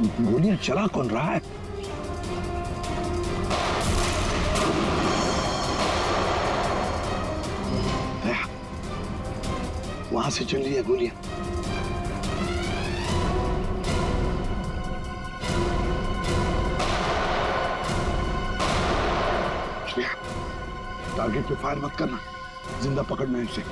गोलियां चला कौन रहा है? वहां से चल रही है गोलियां। टारगेट पे फायर मत करना, जिंदा पकड़ना है उसे।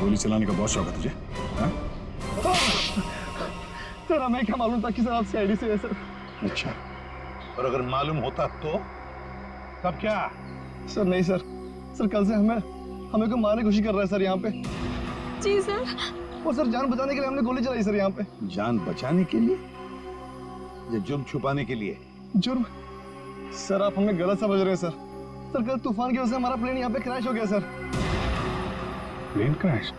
गोली चलाने का बहुत शौक है तुझे? सर हमें क्या मालूम था कि सर आप सीआईडी से है सर। अच्छा, और अगर मालूम होता तो तब क्या? सर नहीं सर, सर कल से हमें को मारने की कोशिश कर रहा है सर यहाँ पे। जी सर। वो सर जान बचाने के लिए हमने गोली चलाई सर यहाँ पे। जान बचाने के लिए या जुर्म छुपाने के लिए? जुर्म? सर आप हमें गलत समझ रहे हैं सर। सर कल तूफान की वजह से हमारा प्लेन यहाँ पे क्रैश हो गया सर। Plane crash?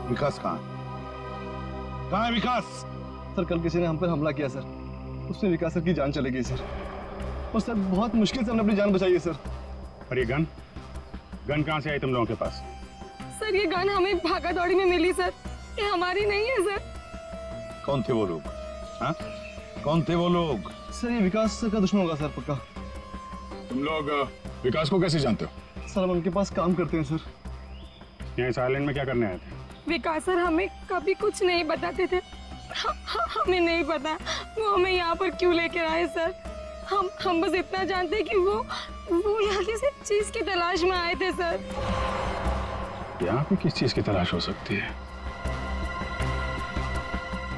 विकास कहाँ है विकास? सर कल किसी ने हम पर हमला किया सर, उसमें विकास सर की जान चली गई सर। और सर बहुत मुश्किल से हमने अपनी जान बचाई है सर। और ये गन कहाँ से आई तुम लोगों के पास? सर ये गन हमें भागा दौड़ी में मिली सर, ये हमारी नहीं है सर। कौन थे वो लोग? हाँ, कौन थे वो लोग? सर ये विकास सर का दुश्मन होगा सर पक्का। तुम लोग विकास को कैसे जानते हो? सर हम उनके पास काम करते हैं सर। यहाँ इस आइलैंड में क्या करने आए थे? विकास सर हमें कभी कुछ नहीं बताते थे। हमें नहीं पता वो हमें यहाँ पर क्यों लेकर आए सर। हम बस इतना जानते हैं कि वो यहाँ किसी चीज की तलाश में आए थे सर। यहाँ पे किस चीज की तलाश हो सकती है?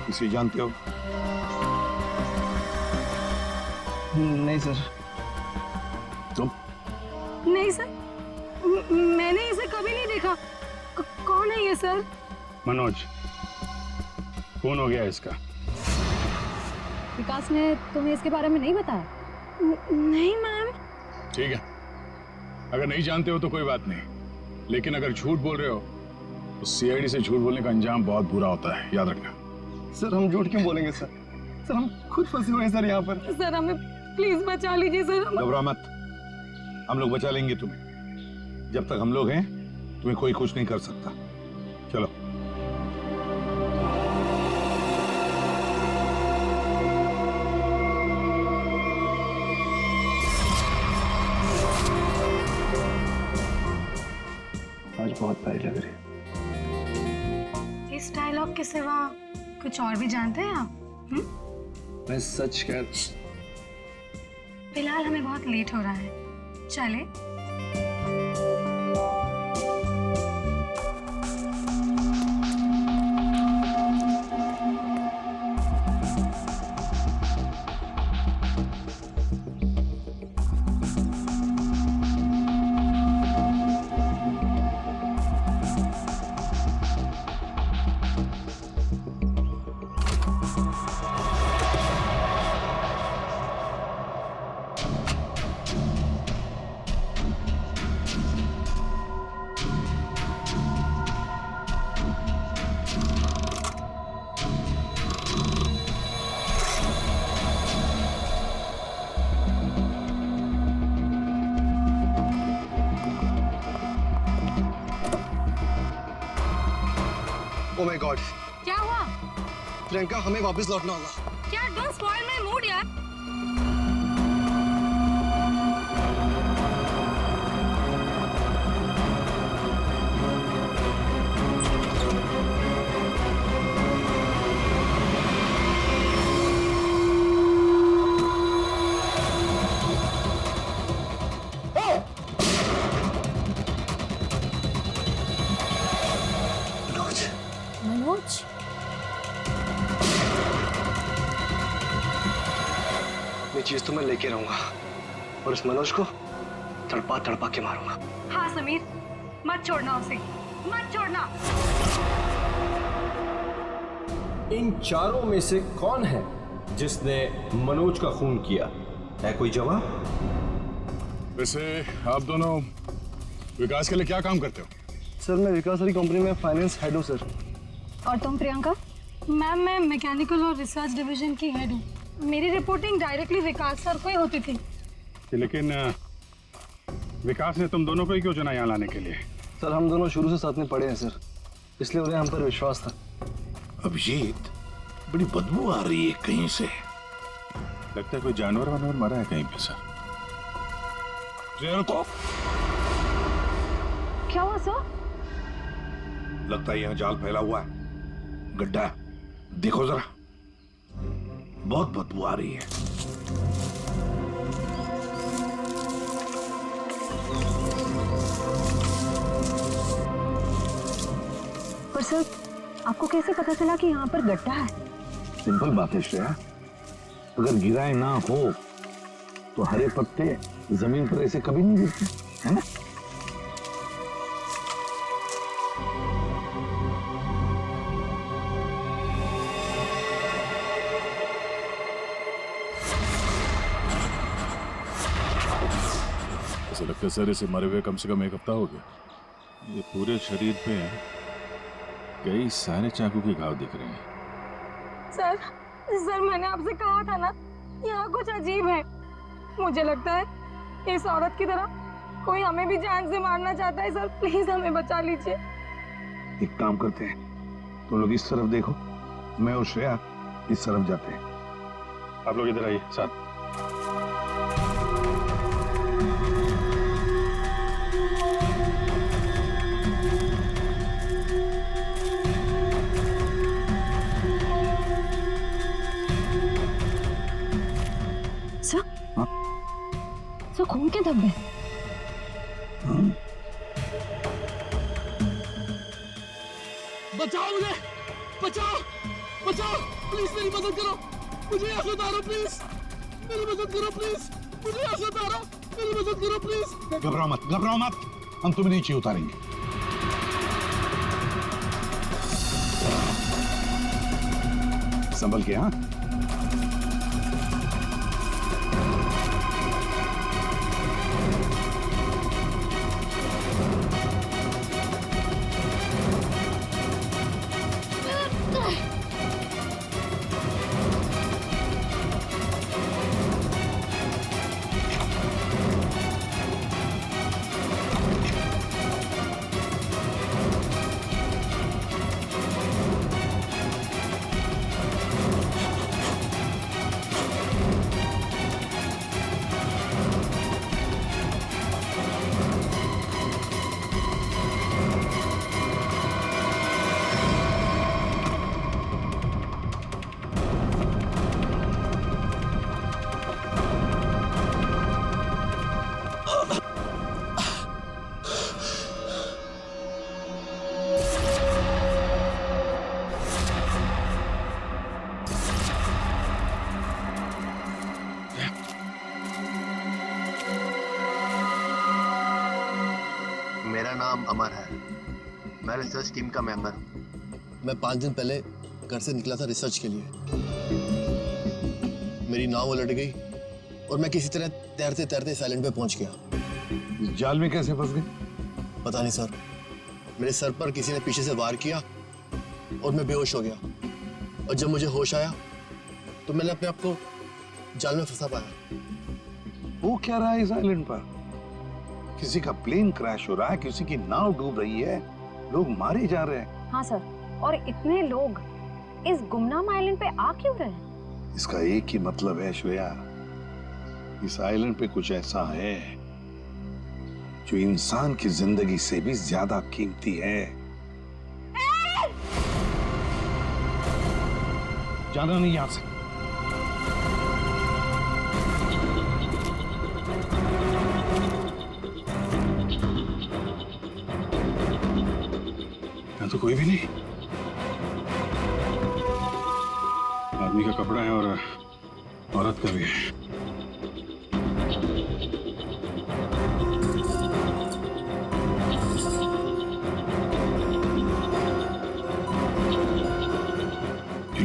इसे जानते हो? नहीं सर। तुम? नहीं सर, मैंने इसे कभी नहीं देखा। कौन है ये सर? मनोज, कौन हो गया इसका? विकास ने तुम्हें इसके बारे में नहीं बताया? नहीं मैम। ठीक है, अगर नहीं जानते हो तो कोई बात नहीं, लेकिन अगर झूठ बोल रहे हो तो सीआईडी से झूठ बोलने का अंजाम बहुत बुरा होता है, याद रखना। सर हम झूठ क्यों बोलेंगे सर? सर हम खुद फंसे हुए हैं सर यहाँ पर। सर हमें प्लीज बचा लीजिए सर। घबरा मत, हम लोग बचा लेंगे तुम्हें। जब तक हम लोग हैं तुम्हें कोई कुछ नहीं कर सकता। चलो। आज बहुत प्यारी लग रही है। इस डायलॉग के सिवा कुछ और भी जानते हैं आप? मैं सच कह। फिलहाल हमें बहुत लेट हो रहा है, चले? ओह माय गॉड, क्या हुआ? प्रियंका हमें वापस लौटना होगा। क्या डोंट स्पॉइल माय मूड यार। मनोज, ये चीज तो मैं लेके रहूंगा और इस मनोज को तड़पा तड़पा के मारूंगा। हाँ समीर, मत छोड़ना उसे, मत छोड़ना। इन चारों में से कौन है जिसने मनोज का खून किया, है कोई जवाब? वैसे आप दोनों विकास के लिए क्या काम करते हो? सर मैं विकास की कंपनी में फाइनेंस हेड हूँ सर। और तुम प्रियंका? मैम मैं मैकेनिकल और रिसर्च डिवीजन की हेड हूँ। मेरी रिपोर्टिंग डायरेक्टली विकास सर को ही होती थी। लेकिन विकास ने तुम दोनों को ही क्यों चुना यहाँ लाने के लिए? सर हम दोनों शुरू से साथ में पढ़े हैं सर, इसलिए उन्हें हम पर विश्वास था। अभिजीत, बड़ी बदबू आ रही है कहीं से। लगता है कोई जानवर वानवर मरा है कहीं पे सर। रुको, क्या हुआ सर? लगता है यहाँ जाल फैला हुआ है, गड्ढा है। देखो जरा, बहुत बदबू आ रही है। पर सर आपको कैसे पता चला कि यहाँ पर गड्ढा है? सिंपल बात है श्रेया, अगर गिराए ना हो तो हरे पत्ते जमीन पर ऐसे कभी नहीं गिरते, है ना? ऐसा लगता है सर इसे मरे हुए कम से कम 1 हफ्ता हो गया। ये पूरे शरीर पे कई सारे चाकू के घाव दिख रहे हैं। सर मैंने आपसे कहा था ना, यहाँ कुछ अजीब है। मुझे लगता है इस औरत की तरह कोई हमें भी जान से मारना चाहता है। सर प्लीज हमें बचा लीजिए। एक काम करते हैं, तुम लोग इस तरफ देखो, मैं और श्रेया इस तरफ जाते हैं। आप लोग इधर आइए साथ। सर सर खून के धब्बे। बचाओ मुझे, बचाओ बचाओ, प्लीज मेरी मदद करो, मुझे यहाँ से उतारो प्लीज, मेरी मदद करो प्लीज, मुझे यहाँ से उतारो, मेरी मदद करो प्लीज। घबराओ मत, हम तुम्हें नीचे उतारेंगे। संभल के, हाँ? मेरा नाम अमर है, मैं रिसर्च टीम का मेंबर हूँ। मैं 5 दिन पहले घर से निकला था रिसर्च के लिए। मेरी नाव उलट गई और मैं किसी तरह तैरते तैरते इस आइलैंड पे पहुंच गया। जाल में कैसे फंस गए? पता नहीं सर, मेरे सर पर किसी ने पीछे से वार किया और मैं बेहोश हो गया। और जब मुझे होश आया तो मैंने अपने आप को जाल में फंसा पाया। वो क्या रहा है इस आइलैंड पर? किसी का प्लेन क्रैश हो रहा है, किसी की नाव डूब रही है, लोग मारे जा रहे हैं। हाँ सर, और इतने लोग इस गुमनाम आइलैंड पे आ क्यों रहे हैं? इसका एक ही मतलब है श्रेया, इस आइलैंड पे कुछ ऐसा है जो इंसान की जिंदगी से भी ज्यादा कीमती है। जाना नहीं यहां से। यहाँ तो कोई भी नहीं। आदमी का कपड़ा है और औरत का भी है।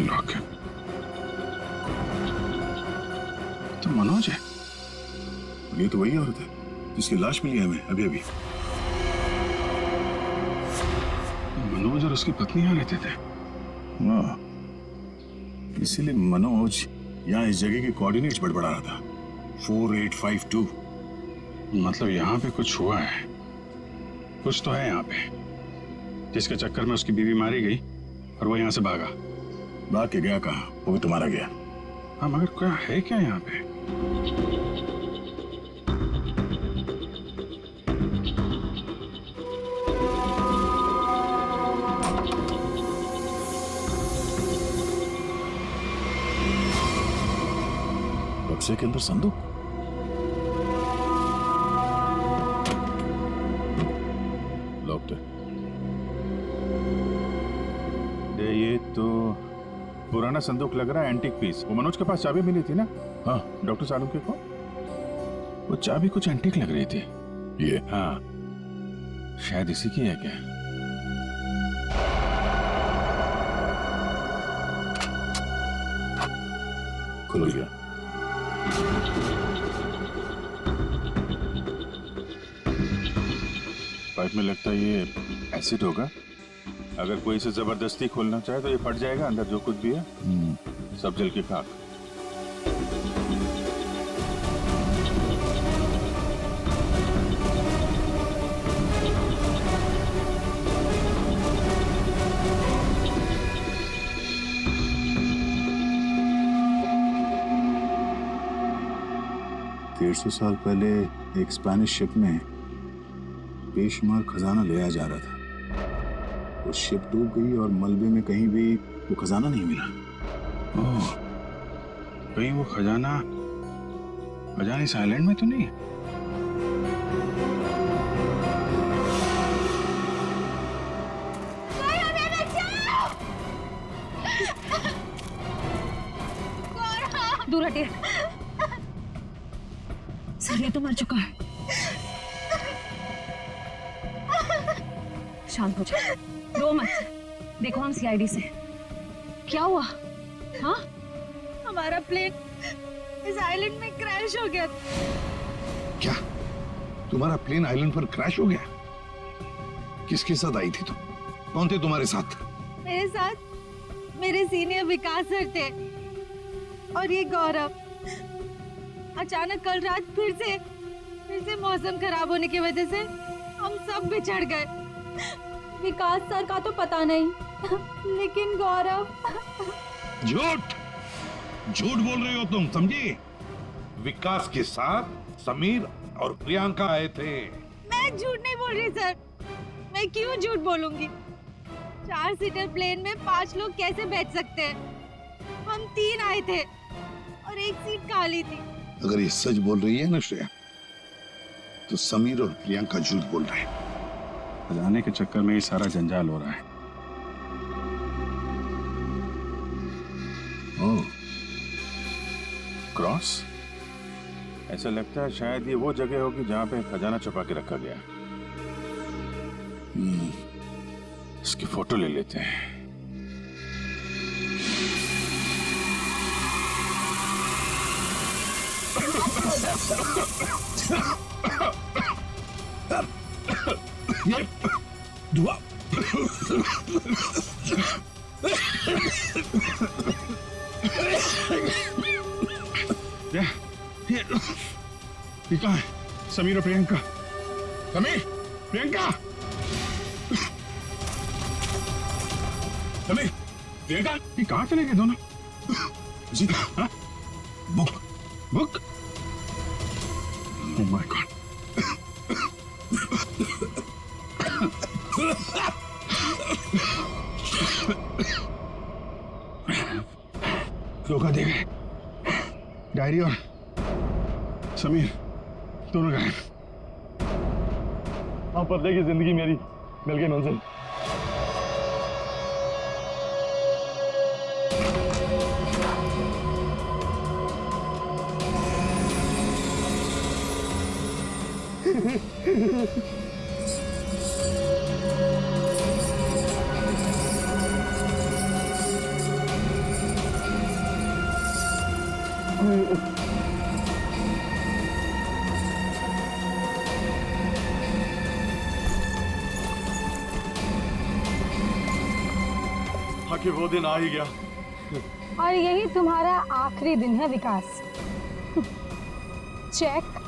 लॉक है। तो वही औरत है जिसकी लाश मिली है हमें अभी अभी। मनोज और उसकी पत्नी यहाँ रहते थे। हाँ, इसीलिए मनोज यहाँ इस जगह के कोऑर्डिनेट्स बड़बड़ा रहा था। 4852 मतलब यहाँ पे कुछ हुआ है, कुछ तो है यहाँ पे, जिसके चक्कर में उसकी बीवी मारी गई और वो यहाँ से भागा। भाग के गया कहाँ? वो भी तुम्हारा गया। हाँ मगर क्या है क्या यहाँ पे? बक्से के अंदर संदूक। लॉक्ड है। ये तो पुराना संदूक लग रहा है, एंटीक पीस। वो मनोज के पास चाबी मिली थी ना? हाँ, डॉक्टर सालुंके को वो चाबी कुछ एंटीक लग रही थी। ये हाँ, शायद इसी की है क्या? खुल गया। पाइप में लगता है ये एसिड होगा। अगर कोई इसे जबरदस्ती खोलना चाहे तो ये फट जाएगा, अंदर जो कुछ भी है सब जल के खाक। सौ साल पहले एक स्पेनिश शिप में बेशुमार खजाना ले आया जा रहा था। वो शिप डूब गई और मलबे में कहीं भी वो खजाना नहीं मिला। ओह, कहीं वो खजाना इस आइलैंड में तो नहीं है? दूर हटिए सर, ये तो मर चुका है। शांत हो जाओ, रो मत। देखो हम सीआईडी से। क्या हुआ? हाँ, हमारा प्लेन इस आइलैंड में क्रैश हो गया। क्या तुम्हारा प्लेन आइलैंड पर क्रैश हो गया? किसके साथ आई थी तुम? कौन थे तुम्हारे साथ? मेरे साथ मेरे सीनियर विकास सर थे और ये गौरव। अचानक कल रात फिर से मौसम खराब होने की वजह से हम सब बिछड़ गए। विकास सर का तो पता नहीं, लेकिन गौरव। झूठ बोल रही हो तुम, समझी? विकास के साथ समीर और प्रियंका आए थे। मैं झूठ नहीं बोल रही सर, मैं क्यों झूठ बोलूंगी? 4 सीटर प्लेन में 5 लोग कैसे बैठ सकते हैं? हम 3 आए थे और एक सीट खाली थी। अगर ये सच बोल रही है ना श्रेया, तो समीर और प्रियंका झूठ बोल रहे हैं। खजाने के चक्कर में ये सारा जंजाल हो रहा है। ओह, क्रॉस? ऐसा लगता है शायद ये वो जगह होगी जहां पे खजाना छुपा के रखा गया। इसकी फोटो ले लेते हैं। ये धुआं ये कहाँ है? समीर और प्रियंका। समीर, प्रियंका, समीर, प्रियंका, ये कहाँ चले गए दोनों? जी, हाँ? बुक? Oh my God. धोखा दे गए। डायरी और समीर दोनों गायब। हाँ, पर्दे की जिंदगी मेरी मिल गई मंजिल। आखिर वो दिन आ ही गया। और यही तुम्हारा आखिरी दिन है विकास। चेक।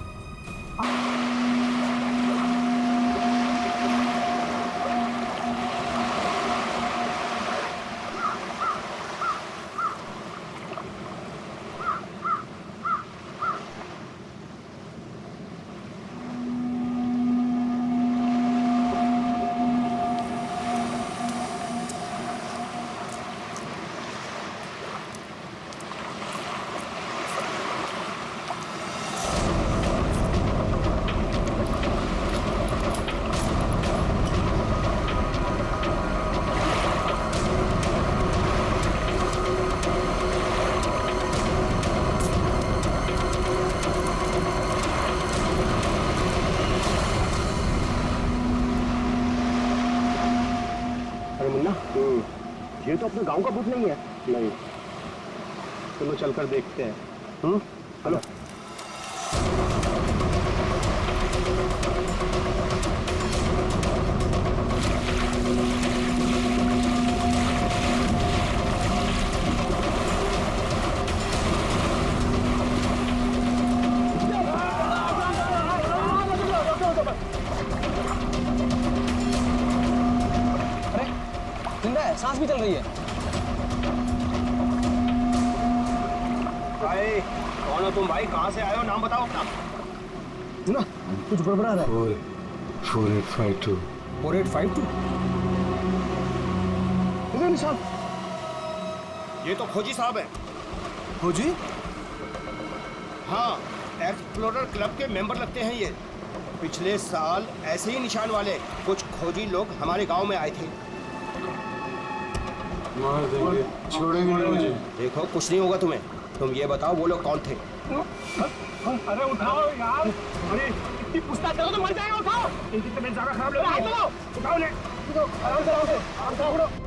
ये तो अपने गांव का भूत नहीं है। नहीं, चलो चलकर देखते हैं। चलो। सांस भी चल रही है। भाई कौन हो तुम? भाई कहाँ से आए हो? नाम बताओ अपना। ना कुछ गड़बड़ा रहा है। 4852 4852। साहब, ये तो खोजी साहब है। खोजी? हाँ, एक्सप्लोरर क्लब के मेंबर लगते हैं ये। पिछले साल ऐसे ही निशान वाले कुछ खोजी लोग हमारे गांव में आए थे। मार देंगे, छोड़ेंगे नहीं मुझे। देखो कुछ नहीं होगा तुम्हें। तुम ये बताओ वो लोग कौन थे? अरे उठाओ यार, अरे इतनी पूछताछ करो तो मर जाएगा। उठाओ, इनकी तबीयत ज्यादा खराब लग रही है। उठाओ ले, आराम से।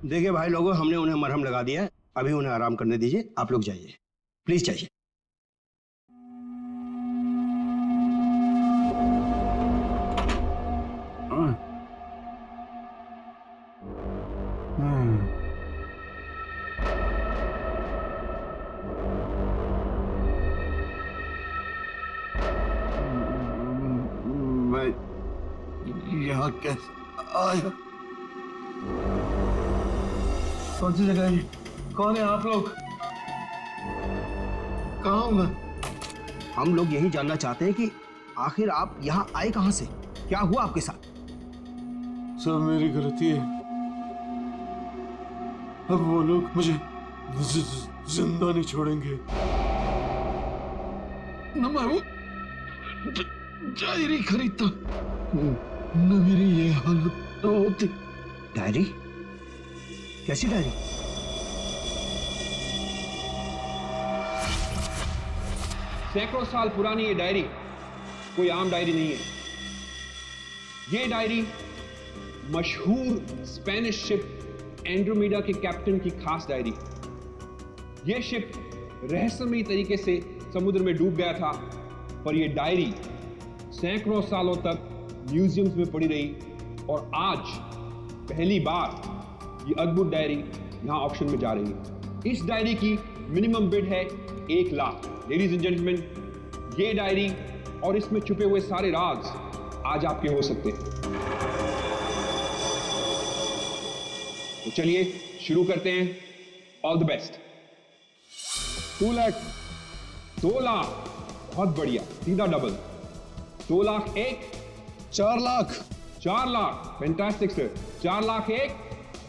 देखिए भाई लोगों, हमने उन्हें मरहम लगा दिया है। अभी उन्हें आराम करने दीजिए। आप लोग जाइए, प्लीज जाइए। मैं यहाँ कैसे आया? कौन सी जगह है? कौन है आप लोग? कहाँ हूँ मैं? हम लोग यही जानना चाहते हैं कि आखिर आप यहाँ आए कहाँ से? क्या हुआ आपके साथ? सब मेरी गलती है। अब वो लोग मुझे जिंदा नहीं छोड़ेंगे। न मैं वो डायरी खरीदता, न मेरी ये हालत होती। डायरी? कैसी डायरी? सैकड़ों साल पुरानी ये डायरी कोई आम डायरी नहीं है। ये डायरी मशहूर स्पेनिश शिप एंड्रोमेडा के कैप्टन की खास डायरी। ये शिप रहस्यमयी तरीके से समुद्र में डूब गया था, पर यह डायरी सैकड़ों सालों तक म्यूजियम्स में पड़ी रही और आज पहली बार ये अद्भुत डायरी यहां ऑक्शन में जा रही है। इस डायरी की मिनिमम बिड है 1 लाख। लेडीज एंड जेंटलमैन, ये डायरी और इसमें छुपे हुए सारे राज आज आपके हो सकते हैं। तो चलिए शुरू करते हैं। All the best. 2 lakh, 2 lakh, बहुत बढ़िया, सीधा double. 2 lakh 1, 4 lakh, 4 lakh, fantastic sir. 4 lakh 1,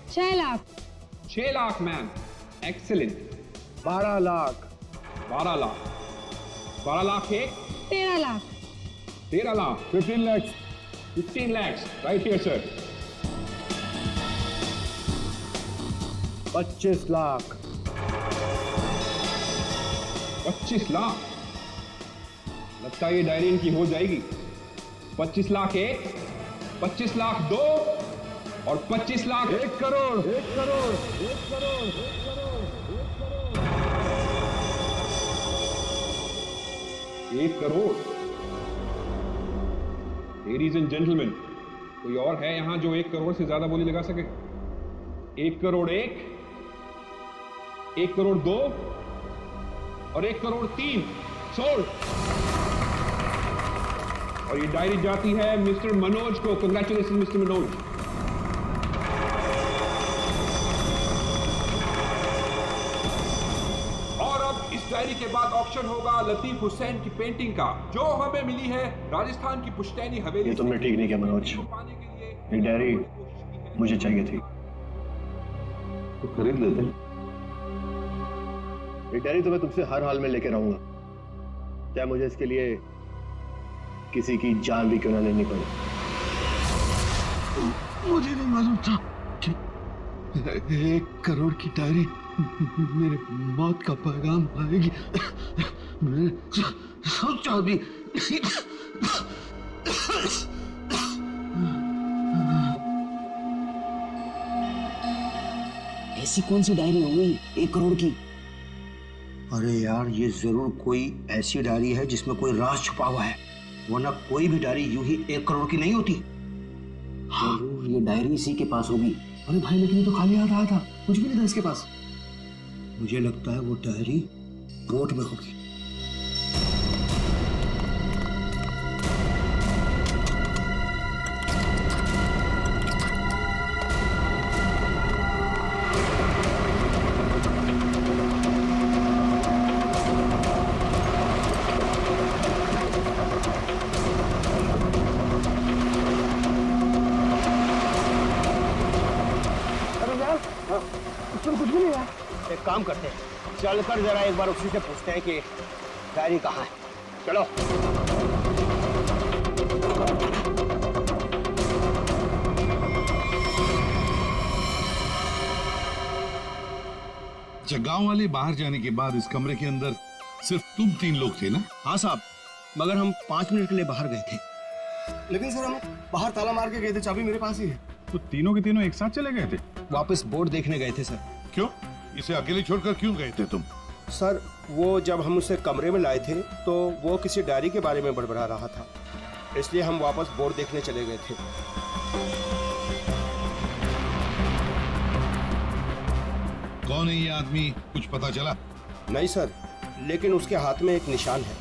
6 lakh, 6 lakh ma'am, excellent. 12 lakh, 12 lakh, 12 lakh 1, 13 lakh, 13 lakh, 15 lakhs, 15 lakhs, right here sir. 25 lakh, 25 lakh. लगता है ये डायरी इनकी हो जाएगी। 25 लाख 1, 25 लाख 2 और 25 lakh 1 crore, 1 crore, 1 crore, 1 crore, 1 crore. Ladies and gentleman, कोई और है यहां जो 1 करोड़ से ज्यादा बोली लगा सके? 1 करोड़ 1, 1 करोड़ 2 और 1 करोड़ 3 सोल्ड। और ये डायरी जाती है मिस्टर मनोज को। Congratulation mister Manoj. और अब इस डायरी के बाद ऑक्शन होगा लतीफ हुसैन की पेंटिंग का, जो हमें मिली है राजस्थान की पुश्तैनी हवेली। ये तुमने ठीक नहीं किया मनोज, ये डायरी मुझे चाहिए थी। तो खरीद लेते। ये डायरी तो मैं तुमसे हर हाल में लेके रहूंगा, चाहे मुझे इसके लिए किसी की जान भी क्यों ना लेनी पड़े। मुझे नहीं मालूम था कि 1 करोड़ की डायरी मेरे मौत का पैगाम आएगी। मैं सोचा भी ऐसी कौन सी डायरी होगी 1 करोड़ की? अरे यार, ये जरूर कोई ऐसी डायरी है जिसमें कोई राज छुपा हुआ है, वरना कोई भी डायरी यूं ही 1 करोड़ की नहीं होती। जरूर ये डायरी इसी के पास होगी। अरे भाई, लेकिन ये तो खाली हाथ आया था, कुछ भी नहीं था इसके पास। मुझे लगता है वो डायरी बोट में होगी। कुछ भी नहीं है। एक काम करते हैं, चलकर जरा एक बार उसी से पूछते हैं कि डायरी कहाँ है। चलो। अच्छा, गांव वाले बाहर जाने के बाद इस कमरे के अंदर सिर्फ तुम 3 लोग थे ना? हाँ साहब, मगर हम 5 मिनट के लिए बाहर गए थे। लेकिन सर, हम बाहर ताला मार के गए थे, चाबी मेरे पास ही है। तो तीनों के तीनों एक साथ चले गए थे? वापस बोर्ड देखने गए थे सर। क्यों? इसे अकेले छोड़कर क्यों गए थे तुम? सर, वो जब हम उसे कमरे में लाए थे तो वो किसी डायरी के बारे में बड़बड़ा रहा था, इसलिए हम वापस बोर्ड देखने चले गए थे। कौन है ये आदमी, कुछ पता चला? नहीं सर, लेकिन उसके हाथ में एक निशान है,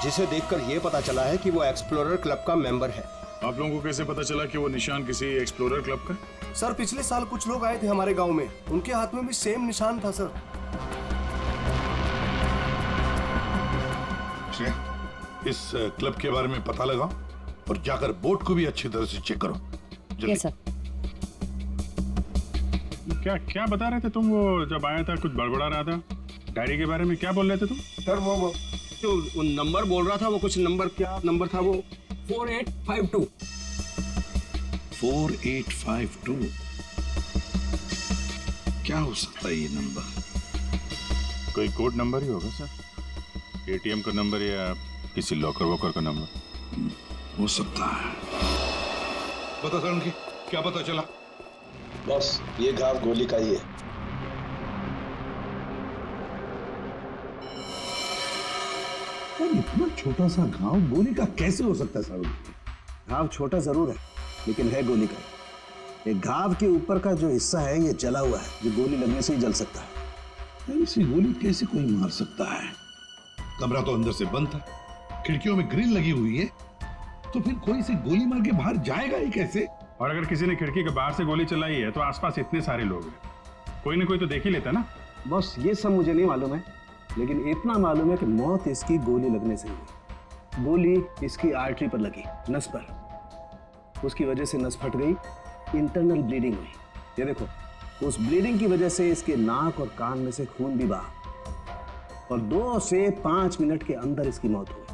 जिसे देखकर ये पता चला है कि वो एक्सप्लोरर क्लब का मेंबर है। आप लोगों को कैसे पता चला कि वो निशान किसी एक्सप्लोरर क्लब का? सर, पिछले साल कुछ लोग आए थे हमारे गांव में, उनके हाथ में भी सेम निशान था सर। इस क्लब के बारे में पता लगाओ और जाकर बोट को भी अच्छी तरह से चेक करो। Yes sir. क्या क्या बता रहे थे तुम? वो जब आया था कुछ बड़बड़ा रहा था, डायरी के बारे में क्या बोल रहे थे तुम? सर, वो जो नंबर बोल रहा था, वो कुछ नंबर, क्या नंबर था वो? 4852। 4852 क्या हो सकता है ये नंबर? कोई कोड नंबर ही होगा सर, एटीएम का नंबर या किसी लॉकर वॉकर का नंबर हो सकता है। बता सर, उनकी क्या पता चला? बस ये घाव गोली का ही है। इतना छोटा सा घाव गोली का कैसे हो सकता है सर? घाव छोटा जरूर है, लेकिन है गोली का। ये घाव के ऊपर का जो हिस्सा है ये जला हुआ है, जो गोली लगने से ही जल सकता है। ऐसी गोली कैसे कोई मार सकता है? कमरा तो अंदर से बंद था, खिड़कियों में ग्रिल लगी हुई है, तो फिर कोई से गोली मार के बाहर जाएगा ही कैसे? और अगर किसी ने खिड़की के बाहर से गोली चलाई है तो आसपास इतने सारे लोग हैं, कोई ना कोई तो देख ही लेता ना। बस ये सब मुझे नहीं मालूम है, लेकिन इतना मालूम है कि मौत इसकी गोली लगने से हुई। गोली इसकी आर्टरी पर लगी, नस पर। उसकी वजह से नस फट गई, इंटरनल ब्लीडिंग हुई। ये देखो, उस ब्लीडिंग की वजह से इसके नाक और कान में से खून भी बहा और 2 से 5 मिनट के अंदर इसकी मौत हुई।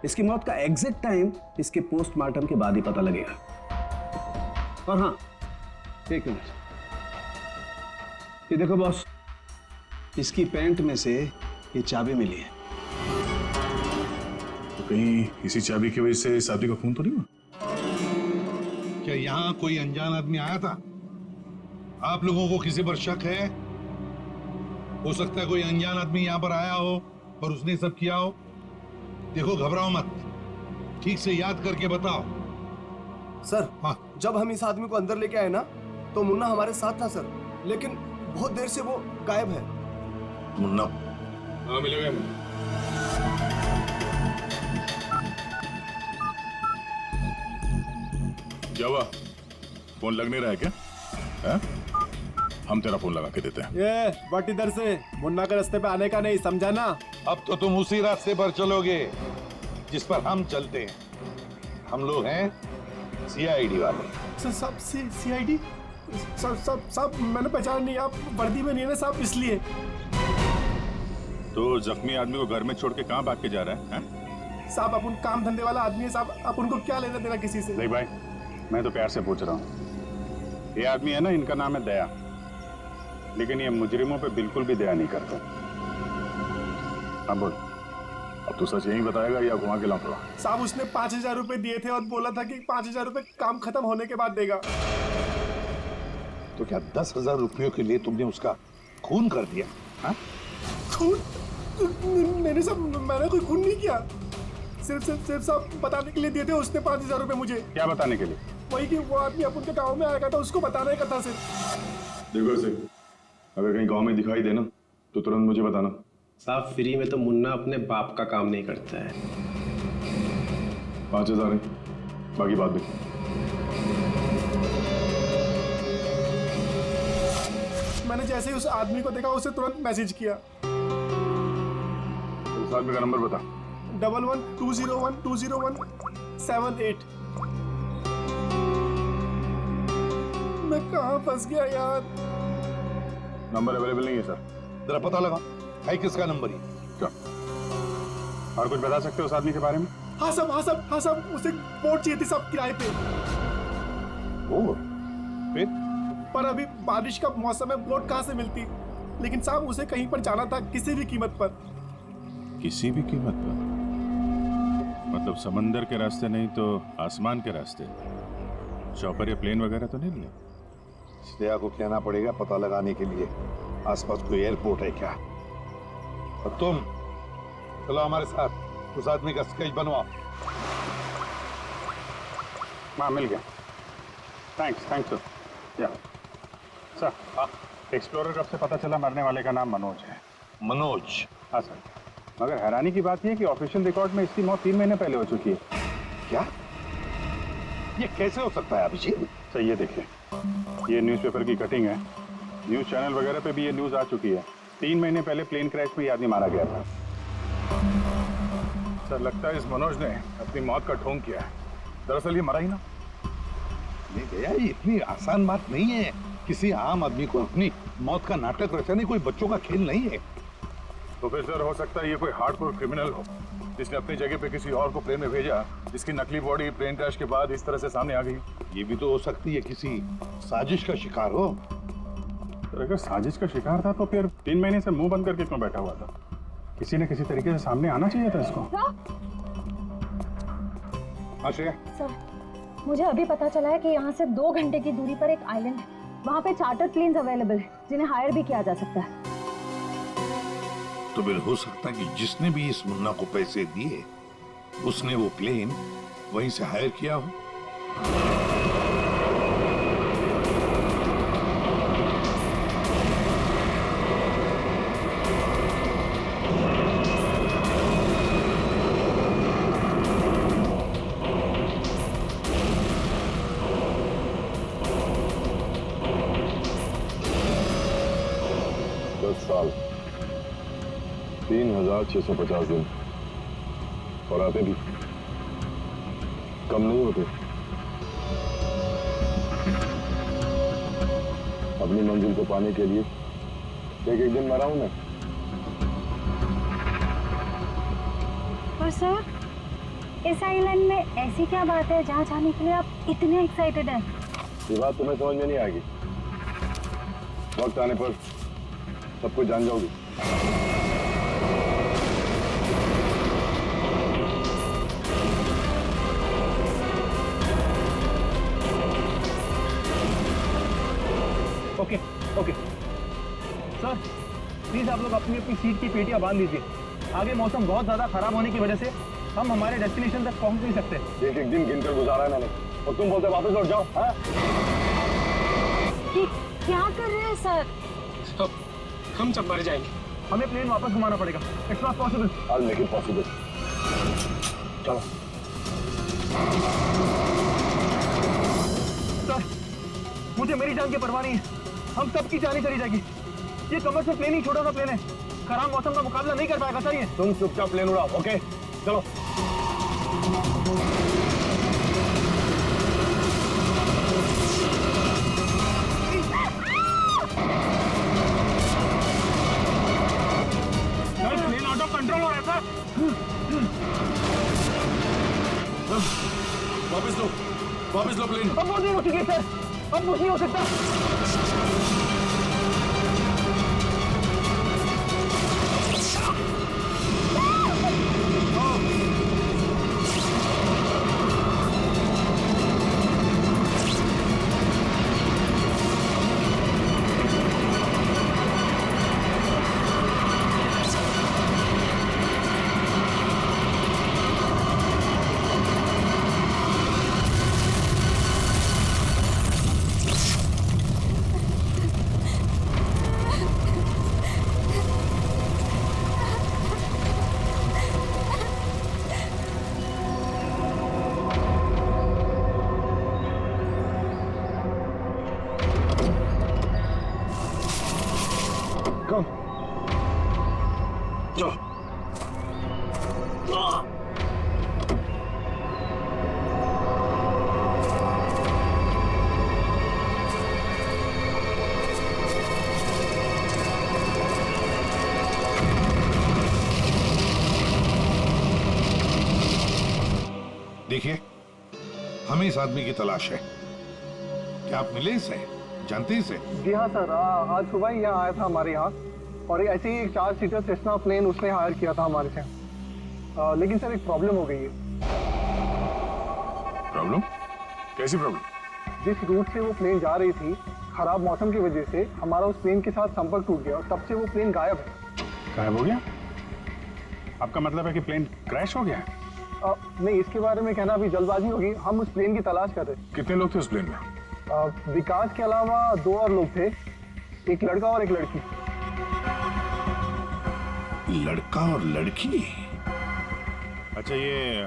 इसकी मौत का एग्जैक्ट टाइम इसके पोस्टमार्टम के बाद ही पता लगेगा। और हाँ, एक मिनट, ये देखो बॉस, इसकी पैंट में से ये चाबी मिली है। तो कहीं इसी चाबी की वजह से शादी का खून तो नहीं हुआ? क्या यहाँ कोई अनजान आदमी आया था? आप लोगों को किसी पर शक है? हो सकता है कोई अनजान आदमी यहाँ पर आया हो और उसने सब किया हो। देखो, घबराओ मत, ठीक से याद करके बताओ। सर, हाँ, जब हम इस आदमी को अंदर लेके आए ना, तो मुन्ना हमारे साथ था सर, लेकिन बहुत देर से वो गायब है। मुन्ना? हाँ मिलेगा। क्या हुआ? फोन लग नहीं रहा है क्या? है? हम तेरा फोन लगा के देते हैं। ये बट इधर से मुन्ना के रास्ते पे आने का नहीं, समझा ना? अब तो तुम उसी रास्ते पर चलोगे जिस पर हम चलते हैं। हम लोग हैं सीआईडी वाले। सब सीआईडी? सब मैंने पहचान नहीं, आप वर्दी में नहीं है ना साहब, इसलिए। तो जख्मी आदमी को घर में छोड़ के कहाँ भाग के जा रहा है? साहब अपन काम धंधे वाला आदमी है साहब, आप उनको क्या लेना देना किसी से? नहीं भाई, मैं तो प्यार से पूछ रहा हूँ। ये आदमी है ना, इनका नाम है दया, लेकिन ये मुजरिमों पे बिल्कुल भी दया नहीं करते। हाँ बोल, अब तू सच यही बताएगा या घुमा के लाऊंगा? साहब उसने 5,000 रुपए दिए थे और बोला था कि 5,000 रुपए काम खत्म होने के बाद देगा। तो क्या 10,000 रुपयों के लिए तुमने उसका खून कर दिया? हाँ? खून? मैंने कोई खून नहीं किया, सिर्फ साहब बताने के लिए दिए थे उसने 5,000 रुपए मुझे। क्या बताने के लिए? वही कि वो आदमी अपन के गाँव में आएगा था, उसको बताने का था सिर्फ। देखो सिर्फ, अगर कहीं गांव में दिखाई देना तो तुरंत मुझे बताना। साहब फ्री में तो मुन्ना अपने बाप का काम नहीं करता है। 5,000 है, बाकी बात देख। मैंने जैसे ही उस आदमी को देखा उसे तुरंत मैसेज किया। उस आदमी का नंबर बता। 1120120178। मैं कहाँ फंस गया यार? नंबर अवेलेबल नहीं है सर। जरा पता लगा है किसका नंबर ही। क्या और कुछ बता सकते हो उस आदमी के बारे में? हाँ साहब उसे बोट चाहिए थी सब किराए पे। फिर? पर अभी बारिश का मौसम है, बोट कहाँ से मिलती? लेकिन साहब उसे कहीं पर जाना था किसी भी कीमत पर। किसी भी कीमत पर? मतलब समंदर के रास्ते नहीं तो आसमान के रास्ते? चॉपर या प्लेन वगैरह तो नहीं लिया? श्रेया को कहना पड़ेगा पता लगाने के लिए आसपास कोई एयरपोर्ट है क्या। और तुम चलो हमारे साथ, उस आदमी का स्केच बनवाओ। हाँ मिल गया। Thanks sir. या सर, एक्सप्लोरर कब से पता चला मरने वाले का नाम मनोज है? मनोज? हाँ सर, मगर हैरानी की बात यह है कि ऑफिशियल रिकॉर्ड में इसकी मौत 3 महीने पहले हो चुकी है। क्या? ये कैसे हो सकता है अभिजीत? सर ये देखिए, ये न्यूज़पेपर की कटिंग है, न्यूज़ चैनल वगैरह पे भी ये न्यूज़ आ चुकी है। 3 महीने पहले प्लेन क्रैश में ये आदमी मारा गया था। सर लगता है इस मनोज ने अपनी मौत का ढोंग किया है। दरअसल ये मरा ही ना। नहीं भैया, ये इतनी आसान बात नहीं है। किसी आम आदमी को अपनी मौत का नाटक रचाने कोई बच्चों का खेल नहीं है। तो फिर सर हो सकता है ये कोई हार्डकोर क्रिमिनल हो जिसने अपनी जगह पे किसी और को प्लेन में भेजा, जिसकी नकली बॉडी प्लेन क्रैश के बाद इस तरह से सामने आ गई। ये भी तो हो सकती है किसी साजिश का शिकार हो। तो अगर साजिश का शिकार था तो फिर 3 महीने से मुंह बंद करके क्यों बैठा हुआ था? किसी न किसी तरीके से सामने आना चाहिए था इसको। आश्रय सर, मुझे अभी पता चला है कि यहाँ से 2 घंटे की दूरी पर एक आइलैंड है। वहाँ पे चार्टर प्लेन्स अवेलेबल है जिन्हें हायर भी किया जा सकता है। तो फिर हो सकता है कि जिसने भी इस मुन्ना को पैसे दिए उसने वो प्लेन वहीं से हायर किया हो। साल 3,650 दिन और आते भी कम नहीं होते। अपनी मंजिल को पाने के लिए एक दिन मरा हूं मैं। और सर, इस आइलैंड में ऐसी क्या बात है जहाँ जाने के लिए आप इतने एक्साइटेड हैं? ये बात तुम्हें समझ में नहीं आएगी, वक्त आने पर सब कुछ जान जाओगी। ओके सर, प्लीज आप लोग अपनी अपनी सीट की पेटियां बांध लीजिए। आगे मौसम बहुत ज्यादा खराब होने की वजह से हम हमारे डेस्टिनेशन तक पहुंच नहीं सकते। एक दिन गिनकर गुजारा है मैंने और तुम बोलते वापस लौट जाओ। हाँ? ये क्या कर रहे हैं सर? हम सब मर जाएंगे, हमें प्लेन वापस घुमाना पड़ेगा। It's not possible. I'll make it possible. चलो सर, मुझे मेरी जान की परवाह नहीं है, हम सबकी जान ही चली जाएगी। ये कमर्शियल प्लेन ही छोटा सा प्लेन है, खराब मौसम का मुकाबला नहीं कर पाएगा सर ये। तुम चुपचाप प्लेन उड़ाओ, ओके? चलो। प्लेन आउट ऑफ कंट्रोल हो रहा है सर। वापस लो प्लेन। अब वो नहीं हो चुकी सर, अब कुछ नहीं हो सकता। देखिए, हमें इस आदमी की तलाश है। क्या आप मिले इसे? जानते इसे? जी हाँ सर, आज सुबह ही यहाँ आया था हमारे यहाँ, और ऐसे ही एक 4 सीटर सेस्ना प्लेन उसने हायर किया था हमारे से। लेकिन सर एक प्रॉब्लम हो गई है। प्रॉब्लम? कैसी प्रॉब्लम? जिस रूट से वो प्लेन जा रही थी, खराब मौसम की वजह से हमारा उस प्लेन के साथ संपर्क टूट गया और तब से वो प्लेन गायब है। गायब हो गया? आपका मतलब है कि प्लेन क्रैश हो गया है? नहीं, इसके बारे में कहना अभी जल्दबाजी होगी। हम उस प्लेन की तलाश कर रहे थे। कितने लोग थे उस प्लेन में? विकास के अलावा 2 और लोग थे, एक लड़का और एक लड़की। लड़का और लड़की? अच्छा, ये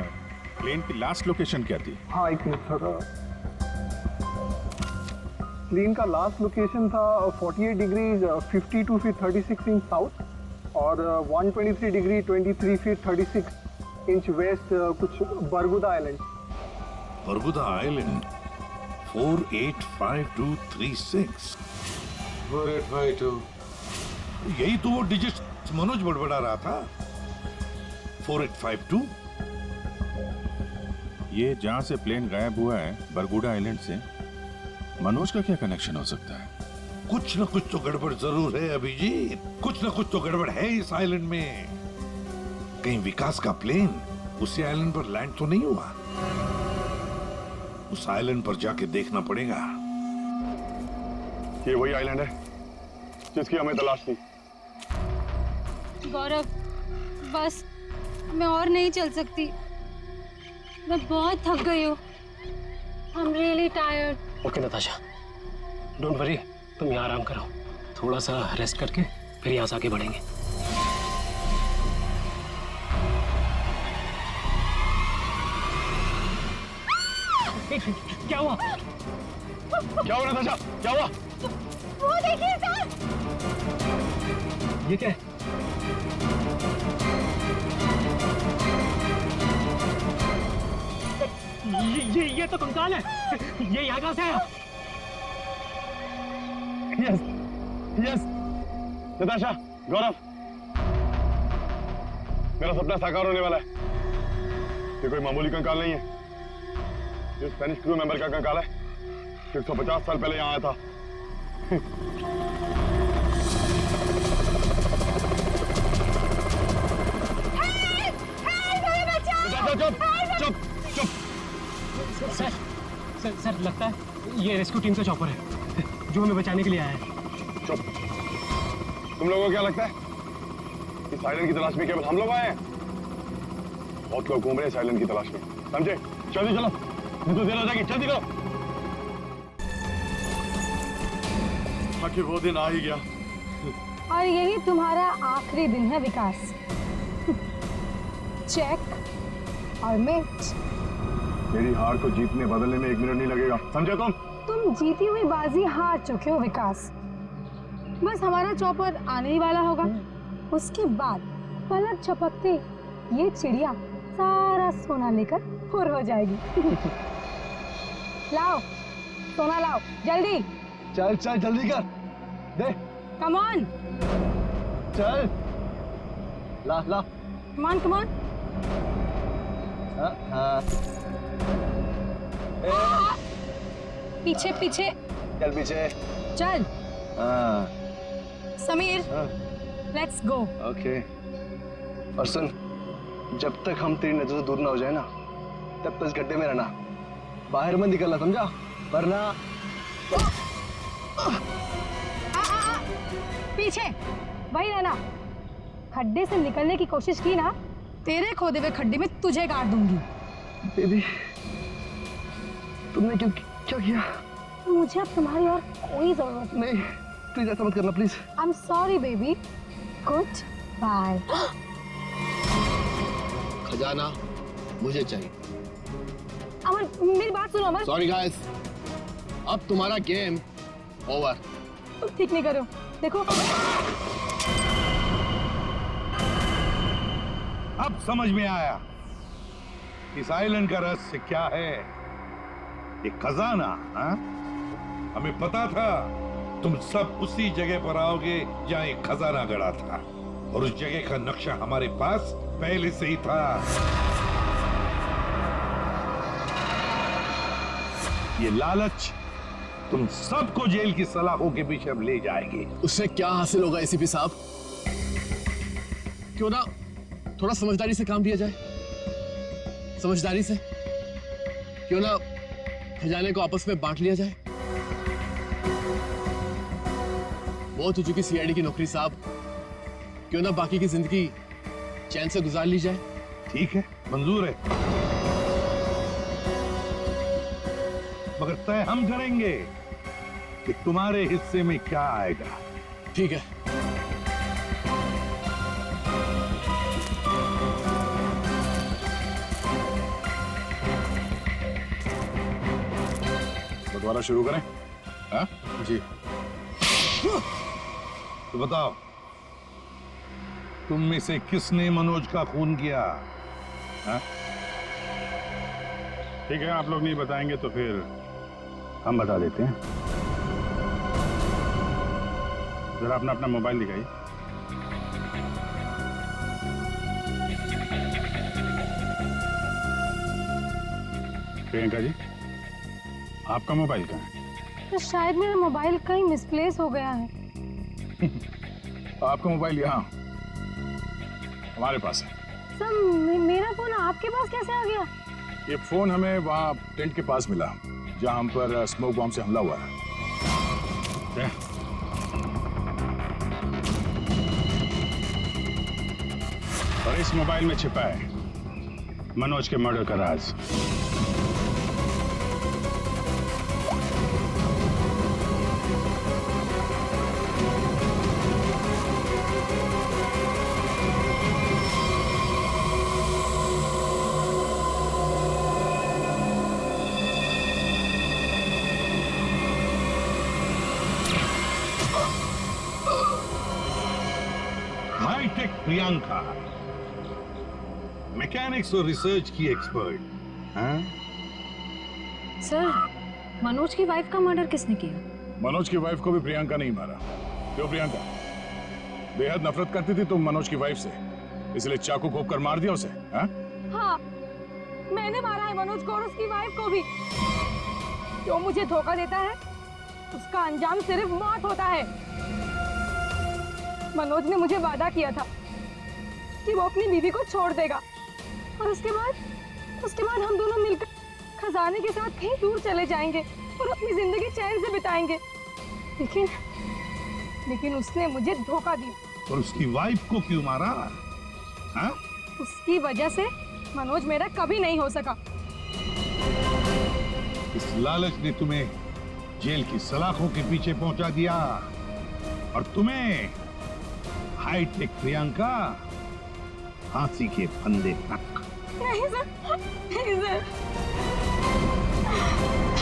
प्लेन की लास्ट लोकेशन क्या थी? हाँ, एक मिनट सर। प्लेन का लास्ट लोकेशन था 48 डिग्री 52 फीट 36 इंच साउथ और 123 डिग्री 23 फीट 36 इंच वेस्ट, कुछ बरगुदा आइलैंड। बरगुदा आइलैंड 485236। 4852। यही तो वो डिजिट मनोज बड़बड़ा रहा था। 4852। ये जहां से प्लेन गायब हुआ है, बरगुडा आइलैंड से, मनोज का क्या कनेक्शन हो सकता है? कुछ न कुछ तो गड़बड़ जरूर है अभिजीत, कुछ न कुछ तो गड़बड़ है इस आइलैंड में। कहीं विकास का प्लेन उसी आइलैंड पर लैंड तो नहीं हुआ? उस आइलैंड पर जाके देखना पड़ेगा। ये वही आइलैंड है जिसकी हमें तलाश थी। गौरव, बस मैं और नहीं चल सकती, मैं बहुत थक गई हूँ। I'm really tired. Okay Natasha, don't worry, तुम यहाँ आराम करो, थोड़ा सा रेस्ट करके फिर यहाँ से आगे बढ़ेंगे। क्या हुआ? क्या हुआ नताशा? क्या हुआ? वो देखिए सर। ये क्या है? ये तो कंकाल है। ये यहाँ कहाँ से आया? यस, यस, नताशा, गौरव, मेरा सपना साकार होने वाला है। ये कोई मामूली कंकाल नहीं है, ये स्पेनिश क्रू मेंबर का कंकाल है, 150 साल पहले यहाँ आया था। चुप, चुप। सर, लगता है ये रेस्क्यू टीम का चॉपर है जो हमें बचाने के लिए आया है। चुप। तुम लोगों को क्या लगता है इस आइलैंड की तलाश में केवल हम लोग आए हैं? बहुत लोग घूम रहे हैं इस आइलैंड की तलाश में, समझे? जल्दी चलो, नहीं तो देर हो जाएगी, जल्दी करो। आखिर वो दिन आ ही गया। और यही तुम्हारा आखिरी दिन है विकास। चेक और मिट। मेरी हार को जीतने बदलने में 1 मिनट नहीं लगेगा, समझे तुम जीती हुई बाजी हार चुके हो विकास। बस हमारा चौपर आने ही वाला होगा, उसके बाद पलक झपकते ये चिड़िया सारा सोना लेकर फुर हो जाएगी। लाओ सोना लाओ जल्दी। चल चल जल्दी कर दे। Come on. चल ला ला। Come on come on. पीछे पीछे चल पीछे चल। हाँ समीर लेट्स गो। ओके। और सुन, जब तक हम तेरी नजर से दूर ना हो जाए ना, तब तक इस गड्ढे में रहना, बाहर मत निकलना, समझा? वरना पीछे वही रहना। खड्डे से निकलने की कोशिश की ना, तेरे खोदे हुए खड्डे में तुझे गाड़ दूंगी। बेबी तुमने क्या किया? मुझे अब तुम्हारी और कोई जरूरत नहीं। प्लीज ऐसा मत करना please. I am sorry baby. Goodbye. खजाना मुझे चाहिए। अमर मेरी बात सुनो अमर। सॉरी गाइस, अब तुम्हारा गेम ओवर। तुम ठीक नहीं करो, देखो। अब समझ में आया इस आइलैंड का रहस्य क्या है। एक खजाना। हाँ? हमें पता था तुम सब उसी जगह पर आओगे जहां एक खजाना गड़ा था, और उस जगह का नक्शा हमारे पास पहले से ही था। ये लालच तुम सबको जेल की सलाखों के पीछे अब ले जाएगी। उससे क्या हासिल होगा एसीपी साहब? क्यों ना थोड़ा समझदारी से काम लिया जाए। समझदारी से क्यों ना खजाने को आपस में बांट लिया जाए। बहुत हो चुकी सीआईडी की नौकरी साहब, क्यों ना बाकी की जिंदगी चैन से गुजार ली जाए। ठीक है, मंजूर है, मगर तय हम करेंगे कि तुम्हारे हिस्से में क्या आएगा। ठीक है। बंटवारा शुरू करें? हाँ? जी। तो बताओ, तुम में से किसने मनोज का खून किया? हाँ? ठीक है, आप लोग नहीं बताएंगे तो फिर हम बता देते हैं। जरा अपना अपना मोबाइल दिखाइए। प्रियंका जी, आपका मोबाइल कहाँ है? तो शायद मेरा मोबाइल कहीं मिसप्लेस हो गया है। आपका मोबाइल यहाँ हमारे पास है। सर मेरा फोन आपके पास कैसे आ गया? ये फोन हमें वहाँ टेंट के पास मिला जहाँ हम पर स्मोक बॉम्ब से हमला हुआ है। और इस मोबाइल में छिपा है मनोज के मर्डर का राज। हाईटेक प्रियंका, मैकेनिक्स और रिसर्च की एक्सपर्ट। हाँ? सर मनोज की वाइफ का मर्डर किसने किया? मनोज की वाइफ को भी प्रियंका नहीं मारा। क्यों प्रियंका? बेहद नफरत करती थी तुम मनोज की वाइफ से, इसलिए चाकू घोंप कर मार दिया उसे? हाँ? हाँ, मैंने मारा है मनोज को और उसकी वाइफ को भी। जो मुझे धोखा देता है उसका अंजाम सिर्फ मौत होता है। मनोज ने मुझे वादा किया था कि वो अपनी बीवी को छोड़ देगा, और उसके बाद हम दोनों मिलकर खजाने के साथ कहीं दूर चले जाएंगे और अपनी जिंदगी चैन से बिताएंगे। लेकिन उसने मुझे धोखा दिया। और उसकी वाइफ को क्यों मारा? हाँ? उसकी वजह से मनोज मेरा कभी नहीं हो सका। इस लालच ने तुम्हें जेल की सलाखों के पीछे पहुंचा दिया। और तुम्हें हाईटेक प्रियंका फांसी के फंदे तक। नहीं सर, नहीं सर।